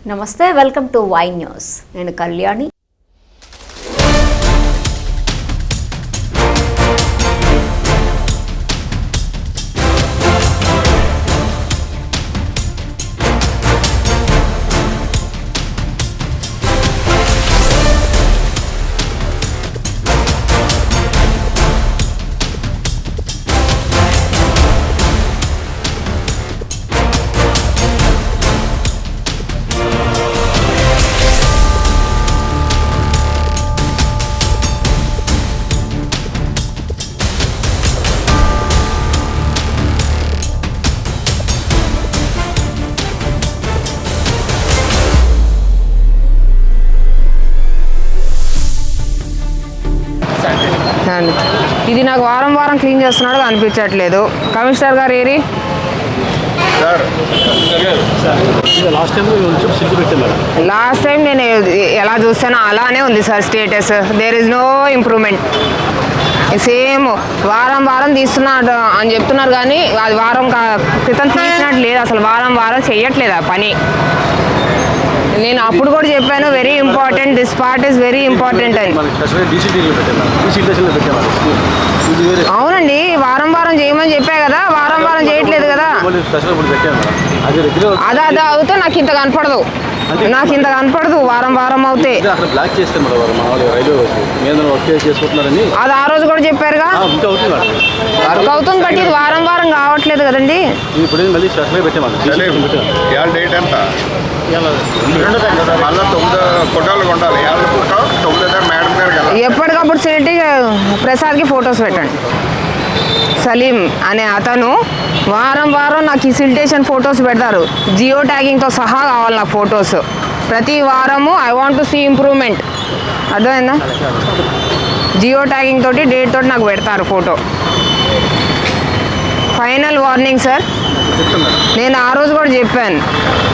నమస్తే, welcome to Y news. నేను కళ్యాణి. ఇది నాకు వారం వారం క్లీన్ చేస్తున్నాడు అనిపించట్లేదు. కమిషనర్ గారు ఏరి లాస్ట్ టైం నేను ఎలా చూస్తానో అలానే ఉంది sir status. There is no improvement. Same వారం వారం తీస్తున్నాడు అని చెప్తున్నారు కానీ అది వారం క్రితం తీసినట్టు లేదు. అసలు వారం వారం చెయ్యట్లేదు ఆ పని. నేను అప్పుడు కూడా చెప్పాను, very important, this part is very important అని. అవునండి, వారం వారం చేయమని చెప్పా కదా, వారం వారం చేయట్లేదు కదా. అదే అవుతే నాకు ఇంత కనపడదు వారం వారం అవుతే. అది ఆ రోజు కూడా చెప్పారుగా వర్క్ అవుతుంది, బట్ ఇది వారం వారం కావట్లేదు కదండి. ఎప్పటికప్పుడు సెలెక్ట్ ప్రసాద్కి ఫొటోస్ పెట్టండి. సలీం అనే అతను వారం వారం నాకు ఈ సిల్టేషన్ ఫొటోస్ పెడతారు. జియో ట్యాగింగ్తో సహా కావాలి నాకు ఫొటోస్. ప్రతి వారము I want to see improvement. అర్థమైందా? జియో ట్యాగింగ్ తోటి డేట్ తోటి నాకు పెడతారు ఫోటో. Final warning sir. నేను ఆ రోజు కూడా చెప్పాను,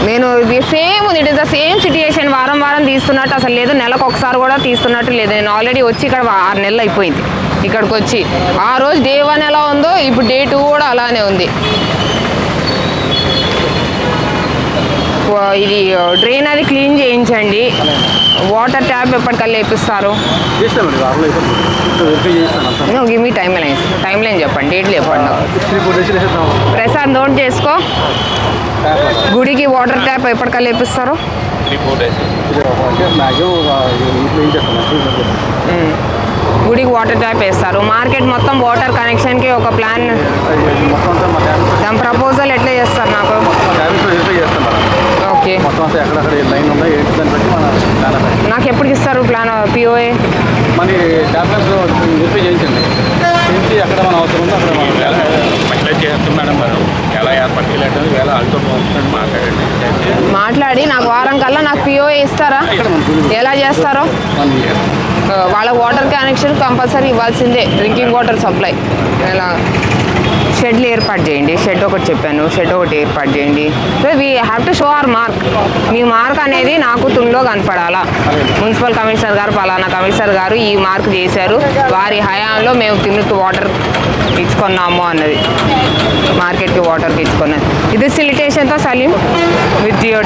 నేను same it is the same situation. వారం వారం తీస్తున్నట్టు అసలు లేదు, నెలకు ఒకసారి కూడా తీస్తున్నట్టు లేదు. నేను ఆల్రెడీ వచ్చి ఇక్కడ 6 నెలలు అయిపోయింది ఇక్కడికి వచ్చి. ఆ రోజు డే 1 ఎలా ఉందో ఇప్పుడు డే 2 కూడా అలానే ఉంది. ఇది డ్రైన్ అది క్లీన్ చేయించండి. వాటర్ ట్యాప్ ఎప్పటికల్లా వేపిస్తారు? గివ్ మీ టైం లైన్ చెప్పండి, డేట్లు చెప్పండి. ప్రసాద్ నోట్ చేసుకో. గుడికి వాటర్ ట్యాప్ ఎప్పటికల్లా వేపిస్తారు? గుడికి వాటర్ ట్యాప్ వేస్తారు. మార్కెట్ మొత్తం వాటర్ కనెక్షన్కి ఒక ప్లాన్, దాని ప్రపోజల్ ఎట్లా చేస్తారు నాకు? ఓకే, నాకు ఎప్పటికి ఇస్తారు ప్లాన్? పిఓఏ మాట్లాడి నాకు వారం కల్లా నాకు పిఓఏ ఇస్తారా? ఎలా చేస్తారో? వాళ్ళ వాటర్ కనెక్షన్ కంపల్సరీ ఇవ్వాల్సిందే, డ్రింకింగ్ వాటర్ సప్లై. ఎలా షెడ్లు ఏర్పాటు చేయండి. షెడ్ ఒకటి చెప్పాను, షెడ్ ఒకటి ఏర్పాటు చేయండి. So we have to show hour mark. Me mark అనేది నాకు తుల్లో కనపడాలా. మున్సిపల్ కమిషనర్ గారు, పలానా కమిషనర్ గారు ఈ మార్క్ చేశారు, వారి హయాంలో మేము తిన్నుతూ వాటర్ ఇచ్చుకున్నాము అన్నది, మార్కెట్కి వాటర్కి ఇచ్చుకున్నది. ఇది సిలిటేషన్తో సలీం విత్ జియో ట్యాగ్.